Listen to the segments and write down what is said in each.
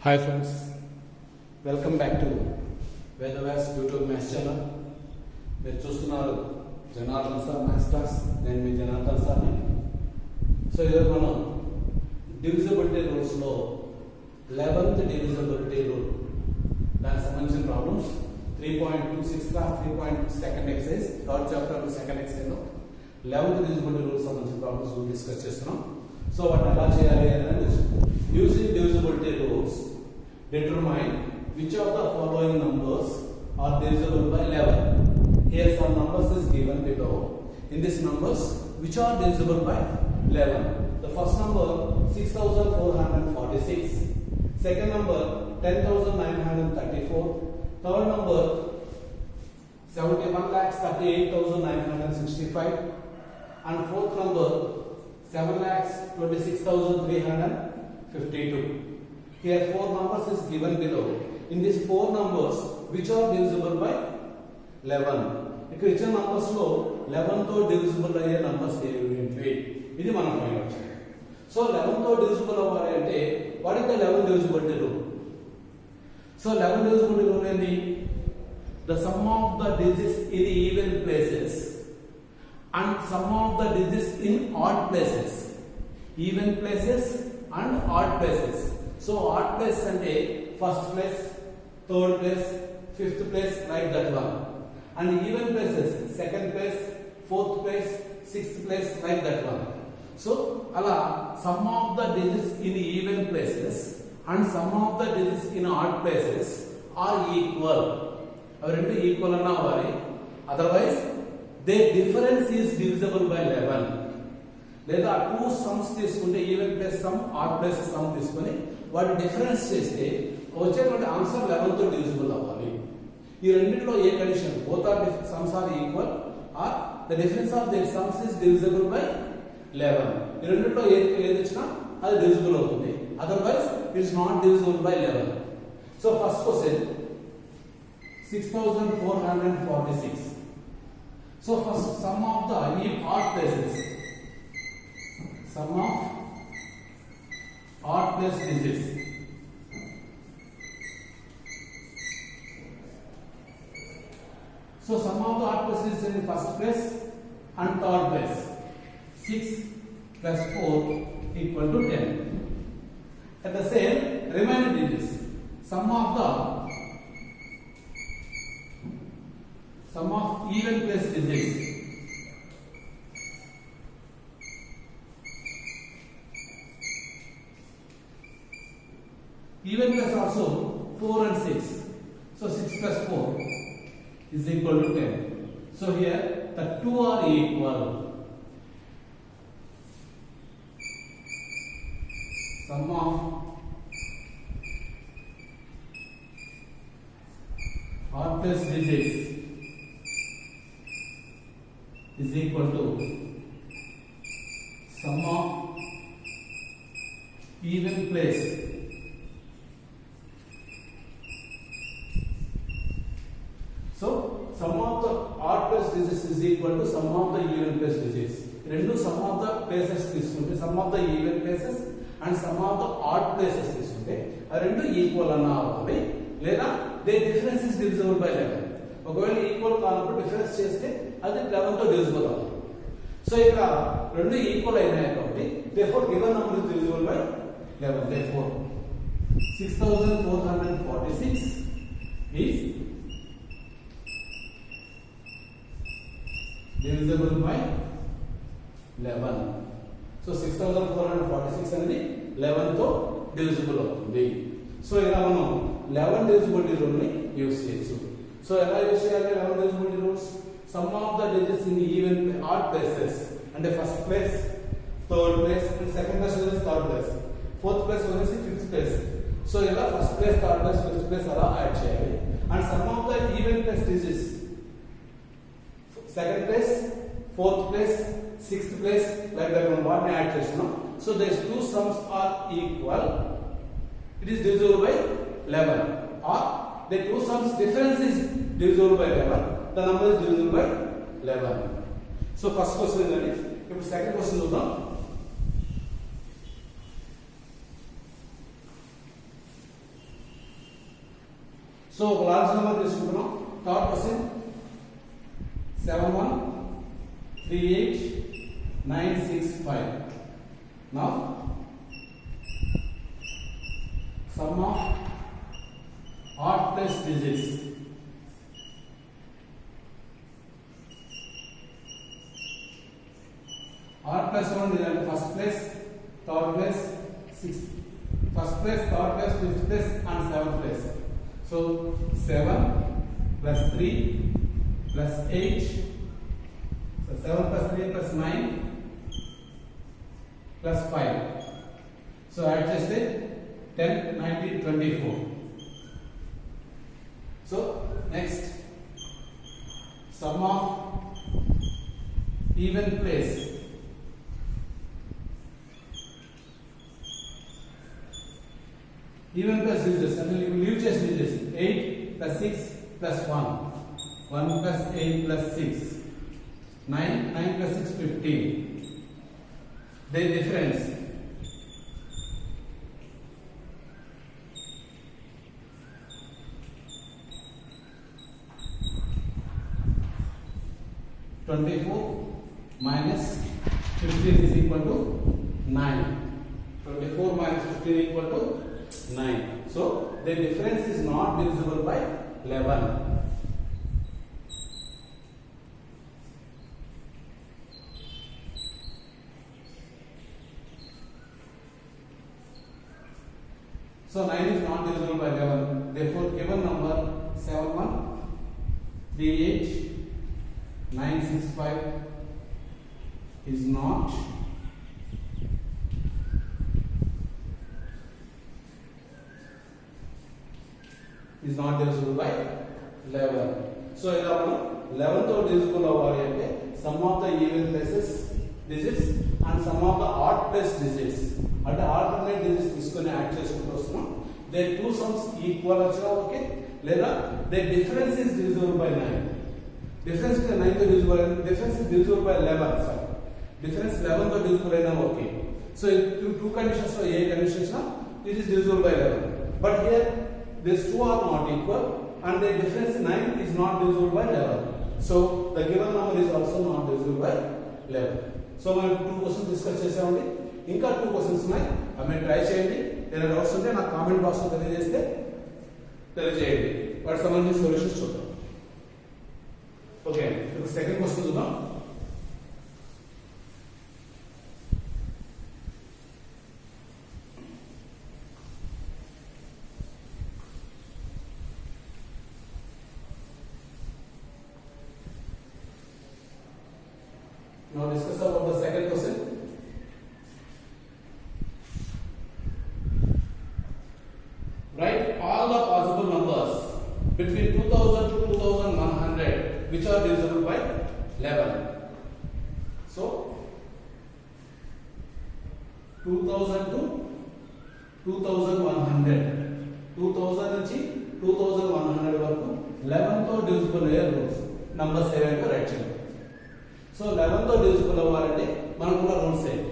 Hi friends, welcome back to Vedavyas YouTube Maths channel. మీరు చూస్తున్నారు Janardhan sir maths class. నేను మీ జనార్దన్ సార్ని. సో ఈరోజు మనం డివిజిబిలిటీ రూల్స్లో 11th డివిజిబిలిటీ రూల్ దానికి సంబంధించిన problems 3.26 3.2 second exercise third chapter second ఎక్సైజ్లో 11th డివిజిబిలిటీ రూల్స్ సంబంధించిన ప్రాబ్లమ్స్ డిస్కస్ చేస్తున్నాం. సో వాటిని ఎలా చేయాలి అనేది using divisibility rules determine which of the following numbers are divisible by 11. Here some numbers is given below. In these numbers, which are divisible by 11? The first number 6446, second number 10934, third number 71,38,965, and fourth number 7,26,352. Here four numbers is given below. In these four numbers, which are divisible by 11? ఇక్కడ ఇచ్చిన numbers లో 11 తో divisible అయ్యే numbers ఏమిటి ఇది మనం find out చేయాలి. So 11 తో డివిజిబుల్ అవ్వాలి అంటే what is the 11 divisibility rule? So 11 divisibility rule ఏంటి? The sum of the digits in even places and sum of the digits in odd places. Even places and odd places. So odd place ante first place, third place, fifth place, like that one. And even places second place, fourth place, sixth place, like that one. So ala sum of the digits in even places and sum of the digits in odd places are equal. Avi rendu equal anna avali, otherwise their difference is divisible by 11. లేదా two sums తీసుకుంటే even plus some odd plus some తీసుకొని వాటి difference చేస్తే వచ్చేటువంటి answer 11 తో divisible అవ్వాలి. ఈ రెండిట్లో ఏ condition both are sums are equal or the difference of their sums is divisible by 11. ఈ రెండిట్లో ఏది వచ్చినా అది డివిజిబుల్ అవుతుంది, otherwise it is not divisible by 11. So first question 6446. So first sum of the odd places, sum of odd place digits. So sum of the odd place digits in first place and third place. 6 plus 4 equal to 10. At the same remaining digits, sum of even place digits. Even plus also 4 and 6. So 6 plus 4 is equal to 10. So here the two are equal. Sum of odd plus digits is equal to sum of even place sum of the odd place digits is equal to sum of the even place digits. Rendu sum of the places తీసుకుంటే sum of the even places and sum of the odd places తీసుకుంటే ఆ రెండు equal అన్న అవ్వాలి, లేదా they difference is divisible by 11. ఒకవేళ equal కానప్పుడు difference చేస్తే అది 11 తో డివిజిబుల్ అవుతుంది. సో ఇక్కడ రెండు ఈక్వల్ అయినాయి కాబట్టి therefore given number is divisible by 11. Therefore 6446 is divisible by 11. So 6446 అనేది 11 తో డివిజిబుల్ అవుతుంది. సో ఇలా మనం 11 డివిజిబిలిటీ రూల్ ని యూస్ చేయొచ్చు. సో ఎలా యూస్ చేయాలి 11 divisibility rules? Sum of the digits in even odd places అంటే first place, third place, and second place వచ్చేసి థర్డ్ ప్లేస్, ఫోర్త్ ప్లేస్ వచ్చేసి ఫిఫ్త్ ప్లేస్. సో ఇలా first place, third place, fifth place అలా add చేయాలి. And sum of the even place digits second place, fourth place, sixth place, like that one what add chestunam. So these two sums are equal, it is divisible by 11, or the two sums difference is divisible by 11, the number is divisible by 11. So first question is, if second question chudam. So ఒక large number తీసుకుంటున్నాం. Third question 7138965. Now sum of odd plus digits. Odd plus 1 is first place, third place, sixth, first place, third place, fifth place, and seventh place. So 7 plus 3 plus 8. So 7 plus 3 plus 9 plus 5. So add cheste 10, 19, 24. So next, sum of even place. Even plus digits, and you leave just digits. 8 plus 6 plus 1. 1 plus 8 plus 6. 9 plus 6, 15. The difference. (24) minus 15 is equal to 9. 24 minus 15 equal to 9. So the difference is not divisible by 11. So 9 is not divisible by 11. Therefore, given number 7138965 is not divisible by 11. So ఇలా మనం 11 తో divisible అవ్వాలి అంటే sum of the even places digits and sum of the odd place digits అంటే alternate digits తీసుకొని add చేసుకుంటూ వస్తున్నాం. their two sums equal వచ్చినా ఓకే, లేదా their difference is divisible by 9. difference 9 తో divisible అయినా, difference is divisible by 11. sorry, difference 11 తో divisible అయినా ఓకే. so two conditions లో ఏ conditions నా it is divisible by 11. but here these two are not equal and the difference 9 is not divisible by 11. So the given number is also not divisible by 11. So మనం two questions discuss చేసామండి. ఇంకా two questions ఉన్నాయి, అవి try చేయండి. ఏదైనా doubts ఉంటే నాకు comment box లో తెలియజేయండి. వాటికి సంబంధించిన సొల్యూషన్స్ చూద్దాం. ఓకే, ఇప్పుడు సెకండ్ క్వశ్చన్ చూద్దాం. Now discuss about the second question. Write all the possible numbers between 2000 to 2100 which are divisible by 11. So 2000 to 2100, 2000 నుంచి 2100 వరకు 11 తో divisible అయ్యే నంబర్స్ ఏవైనా రైట్ చేయండి. సో 11 తో divisible అవ్వాలంటే మనకున్న రూల్స్ ఏంటి?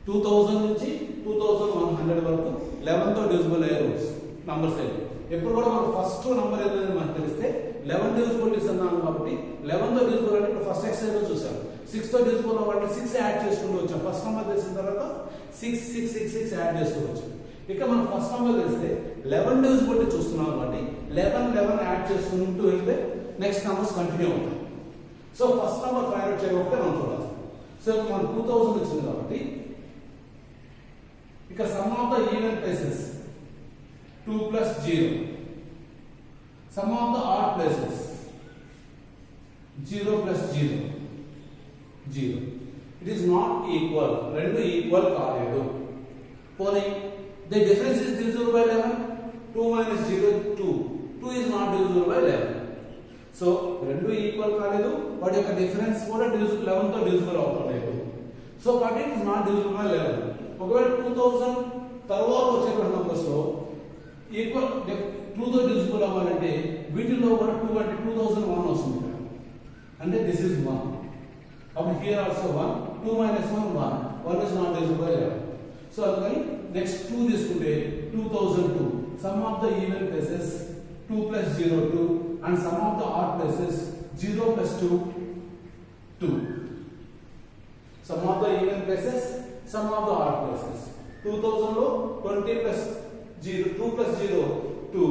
2000 నుంచి 2100 వరకు 11 తో divisible అయ్యే రూల్స్ నంబర్స్ ఏంటి? ఎప్పుడు కూడా మనకు ఫస్ట్ నంబర్ ఏదైనా మనకు తెలిస్తే 11 divisibilities అన్నాము కాబట్టి 11 తో divisible అంటే ఇప్పుడు ఫస్ట్ ఎక్సర్సైజ్ లో చూసాం. 6 తో divisible అవ్వాలంటే 6 యాడ్ చేసుకుంటూ వచ్చాం. ఫస్ట్ నంబర్ తెలిసిన తర్వాత 6 6 6 6 యాడ్ చేస్తూ వచ్చాం. ఇక మనం ఫస్ట్ నంబర్ తెలిస్తే 11 divisibility చూస్తున్నాం కాబట్టి 11 11 యాడ్ చేసుకుంటూ వెళ్తే నెక్స్ట్ నంబర్స్ కంటిన్యూ అవుతాయి. So first number find out చేయకపోతే మనం చూడాలి. సో మన 2000 వచ్చింది కాబట్టి ఇక some of the even places 2 plus 0, sum of the odd places 0 plus 0, 0. It is not equal. రెండు ఈక్వల్ కాలేదు. పోనీ the difference is divisible by 11. 2 minus 0 2. 2 is not divisible by 11. So రెండు ఈక్వల్ కాలేదు, వాటి యొక్క డిఫరెన్స్ కూడా 11 తో divisible అవుతలేదు. సో కాబట్టి it is not divisible by 11. ఒకవేళ 2000 తర్వాత వచ్చేటువంటి నంబర్స్ లో ఈక్వల్ 2 తో divisible అవ్వాలంటే వీటిలో కూడా 2 అంటే 2001 వస్తుంది కదా, అంటే దిస్ ఇస్ 1. అప్పుడు here also 1. 2 minus 1 1 is not divisible by 11. So అందుకని నెక్స్ట్ 2 తీసుకుంటే 2002 sum of the even places 2 plus 0 2 and sum of the odd places 0 plus 2 2. Sum of the even places, sum of the odd places. 2000 లో 20 plus 0 2 plus 0 2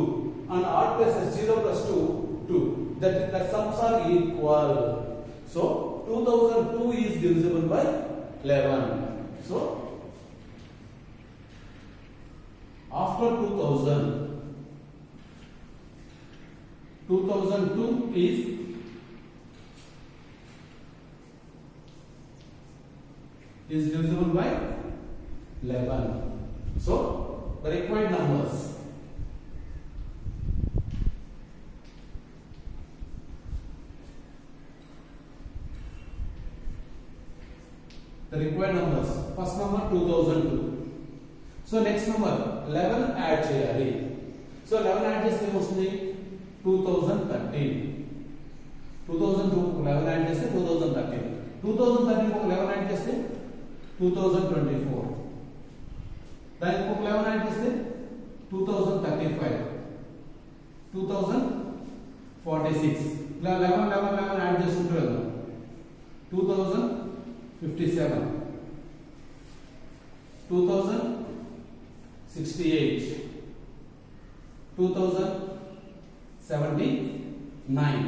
and odd places 0 plus 2 2. That sums are equal. So 2002 is divisible by 11. So after 2002 is divisible by 11. So the required numbers. The required numbers. First number 2002. So next number 11 add cheyali. So 11 add cheste vastuni 2013. 2002 11 add cheste 2013. 2013 ko 11 add cheste 2024. Then ko 11 add cheste 2035. 2046. 11 add chestuntaru 2057. 2068, 2079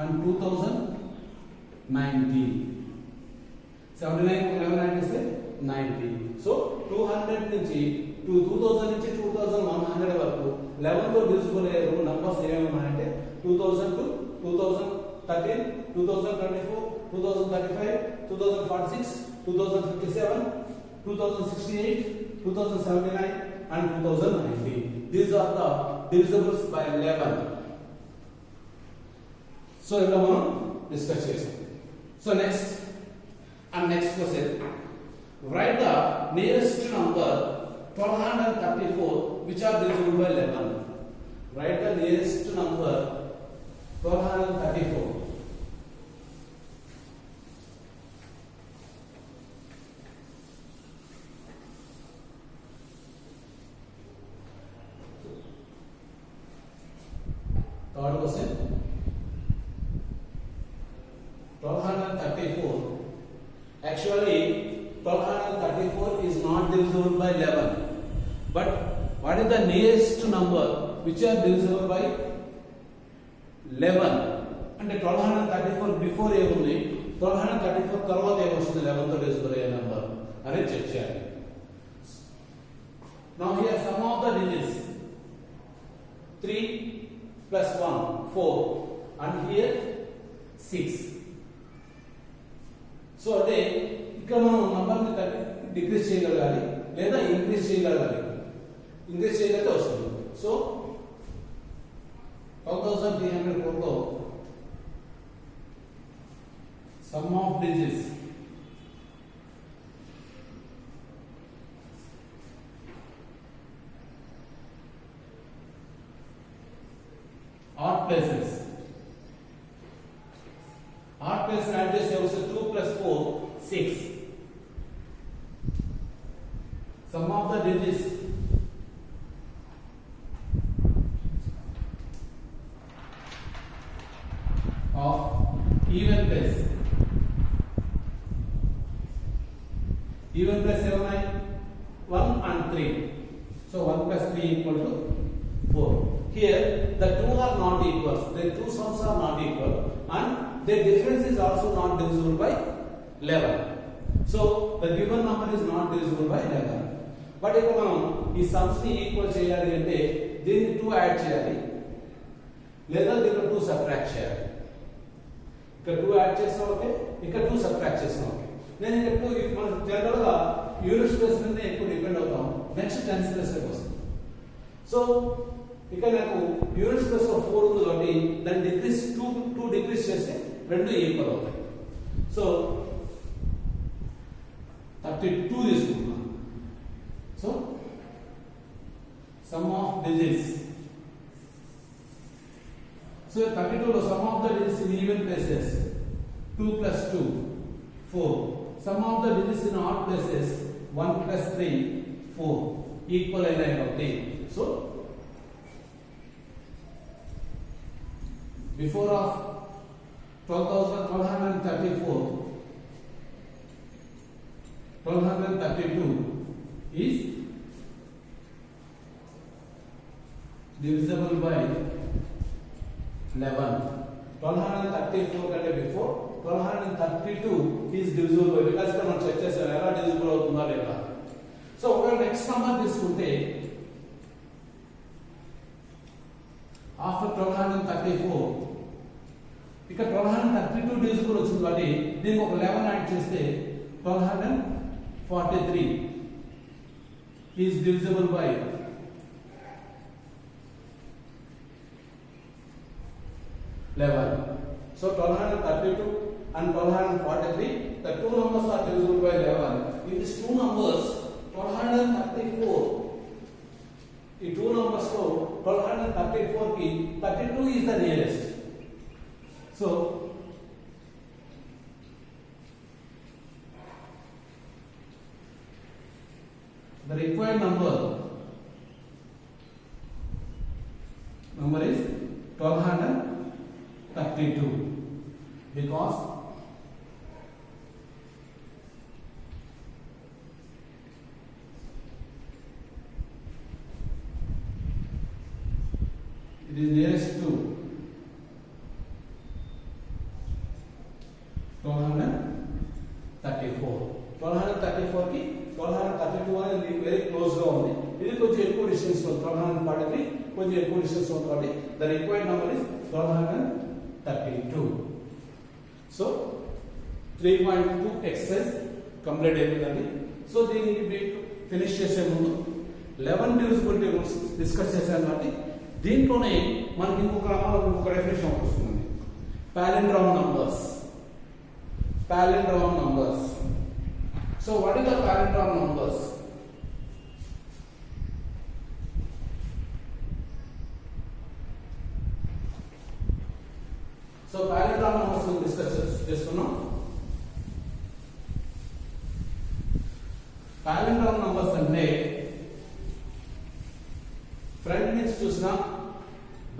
and 2090. 79 11 అంటే 90. So 200 నుంచి 2000 నుంచి 2100 వరకు 11 తో divisible అయ్యే numbers ఏమేమి అంటే 2002, 2013, 2024, 2035, 2046, 2057, 2068, 2079 and 2090. These are the divisibles by 11. So ఇలా మనం డిస్కస్ చేసాం. So next question. Write the nearest number 1234 which are divisible by 11. Write the nearest number 1234. Third question. 1234. Actually, 1234 is not divisible by 11. But what is the nearest number which are divisible by 11? And 1234 before ఏముంది 1234 తర్వాత ఏమొస్తుంది 11 తో divisible అయ్యే number అనేది check చేయాలి. Now here sum of the digits 3 plus 1 4 and here 6. So అంటే ఇక్కడ మనం నంబర్ ని డిక్రీజ్ చేయగలగాలి లేదా ఇంక్రీజ్ చేయగలగాలి. ఇంక్రీజ్ చేయగలిగితే వస్తుంది. సో 1304 లో some of digits odd places add చేస్తే వస్తుంది 2 plus 4 6. Sum of the digits of even place 7 1 and 3. So 1 plus 3 equal to 4. Here the two are not equal. The two sums are not equal and their difference is also not divisible by 11. So the given number is not divisible by 11. But ఇప్పుడు మనం ఈ sums ని equal చేయాలి అంటే దీన్ని 2 add చేయాలి లేదా దీంట్లో 2 సబ్ట్రాక్ట్ చేయాలి. ఇక్కడ 2 యాడ్ చేసినా ఓకే, ఇక్కడ 2 సబ్ట్రాక్ట్ చేసినా ఓకే. నేను ఇక్కడ 2 మనం జనరల్ గా యూనిట్ స్పేస్ మీద ఎక్కువ డిపెండ్ అవుతాం. నెక్స్ట్ టెన్స్ ప్లేస్ లోకి వస్తుంది. సో ఇక్కడ నాకు యూనిట్ స్పేస్ లో 4 ఉంది కాబట్టి దాన్ని డిక్రీస్ 2 డిక్రీస్ చేస్తే రెండు ఈక్వల్ అవుతాయి. సో 32 తీసుకుంటున్నాను. So some of digits. So 32 లో some of the digits in even places 2 plus 2 4. Sum of the digits in odd places 1 plus 3 4 equal అయినాయి కాబట్టి so before of 12,1234, 1232 is divisible by 11. 1234 కంటే before 1232 is divisible by, because ఇక్కడ మనం check చేసాం ఎలా divisible అవుతుందా లేదా. సో ఒకవేళ నెక్స్ట్ నంబర్ తీసుకుంటే ఆఫ్టర్ 1234 ఇక్కడ 1232 divisible వచ్చింది కాబట్టి దీనికి ఒక 11 యాడ్ చేస్తే 1243 is divisible by 11. So 1232 and 1243, the two numbers are divisible by 11. In these two numbers, 1234, the two numbers so 1234 ki 32 is the nearest. So the required number is 1232 because it is nearest to 1234. 1234 ki 1232 అనేది very close గా ఉంది. ఇది కొంచెం ఎక్కువ distance ఉంది. 1243 కొంచెం ఎక్కువ distance ఉంది కాబట్టి the required number is 1232. So 3.2 exercise complete అయిపోయిందండి. సో దీనికి ఫినిష్ చేసే ముందు 11 divisibility రూల్స్ డిస్కస్ చేశాను కాబట్టి దీంట్లోనే మనకి ఇంకొక డెఫినేషన్ వస్తుంది. palindrome numbers. Palindrome numbers. So what is the palindrome numbers? So palindrome numbers we discuss చేసుకున్నాం. palindrome numbers అంటే ఫ్రంట్ నుంచి చూసినా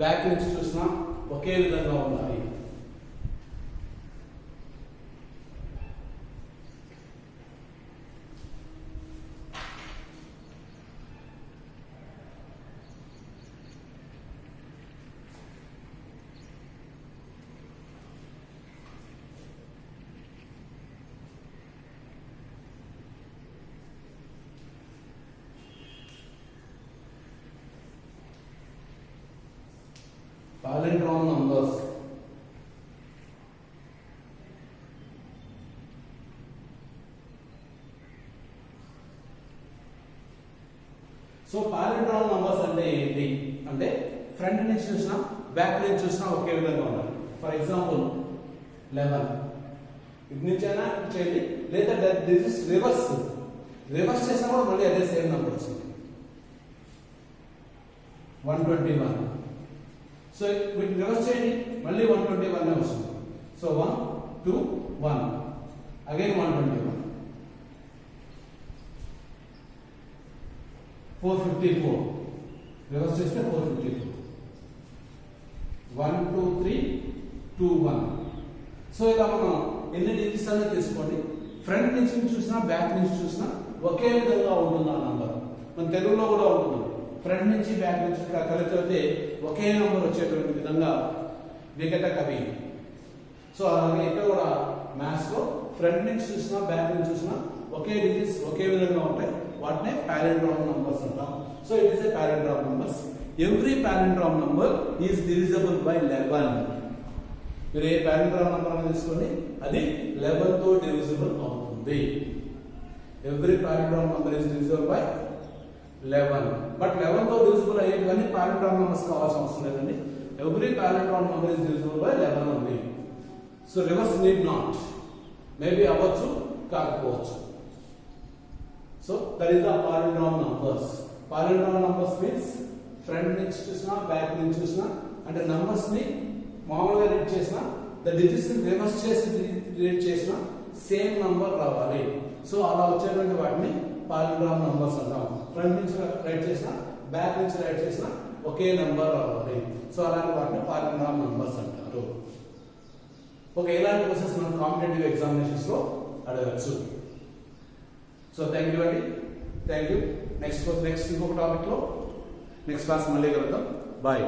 బ్యాక్ నుంచి చూసినా ఒకే విధంగా ఉండాలి. Palindrome numbers. So palindrome numbers అంటే ఏంటి అంటే ఫ్రంట్ నుంచి చూసినా బ్యాక్ నుంచి చూసినా ఒకే విధంగా ఉండాలి. ఫర్ ఎగ్జాంపుల్ 11 ఇటు నుంచి అయినా చేయండి, లేదా దిస్ ఇస్ రివర్స్ చేసినా కూడా మళ్ళీ అదే సేమ్ నెంబర్ వచ్చింది. 121. సో వీటిని రివర్స్ చేయండి, మళ్ళీ 121 వస్తుంది. So 1 2 1 again 121. 454 రివర్స్ చేస్తే 454. 1 2 3 2 1. సో ఇలా మనం ఎన్ని డిజిట్స్ అనేది తీసుకోండి, ఫ్రంట్ నుంచి చూసినా బ్యాక్ నుంచి చూసినా ఒకే విధంగా ఉంటుంది ఆ నంబర్. మన తెలుగులో కూడా ఉంటుంది, ఫ్రంట్ నుంచి బ్యాక్ నుంచి కలిపితే ఒకే నంబర్ వచ్చేటువంటి విధంగా వికటకవి. సో అలాగే ఇక్కడ కూడా మ్యాథ్స్ లో ఫ్రంట్ నుంచి చూసినా బ్యాక్ నుంచి చూసినా ఒకే డిజిట్స్ ఒకే విధంగా ఉంటాయి, వాటినే palindrome numbers అంటాం. So it is a palindrome numbers. Every palindrome number is divisible by 11. మీరు ఏ palindrome number అని తీసుకోండి, అది 11 తో divisible అవుతుంది. Every palindrome number is divisible by 11. But 11 తో divisible అయ్యేటివన్నీ palindrome numbers కావాల్సిన అవసరం లేదండి. Every palindrome number is divisible by 11 only. So reverse need not, maybe అవ్వచ్చు కాకపోవచ్చు. So that is the palindrome numbers. palindrome numbers means front నుంచి చూసినా back నుంచి చూసినా అంటే నంబర్స్ ని మామూలుగా రీడ్ చేసినా ద డిజిట్స్ ని రివర్స్ చేసి రీడ్ చేసినా సేమ్ నంబర్ రావాలి. సో అలా వచ్చేటువంటి వాటిని palindrome numbers అంటాం. ఫ్రంట్ నుంచి రైట్ చేసినా బ్యాక్ నుంచి రైట్ చేసిన ఒకే నెంబర్ రావాలి. సో అలాంటి వాటిని పాలినామియల్ నంబర్స్ అంటారు. ఓకే, ఇలాంటి క్వశ్చన్స్ మనం కాంపిటేటివ్ ఎగ్జామినేషన్స్ లో అడగచ్చు. సో థ్యాంక్ యూ అండి, థ్యాంక్ యూ. నెక్స్ట్ ఇంకొక టాపిక్ లో నెక్స్ట్ క్లాస్ మళ్ళీ కలుద్దాం. బాయ్.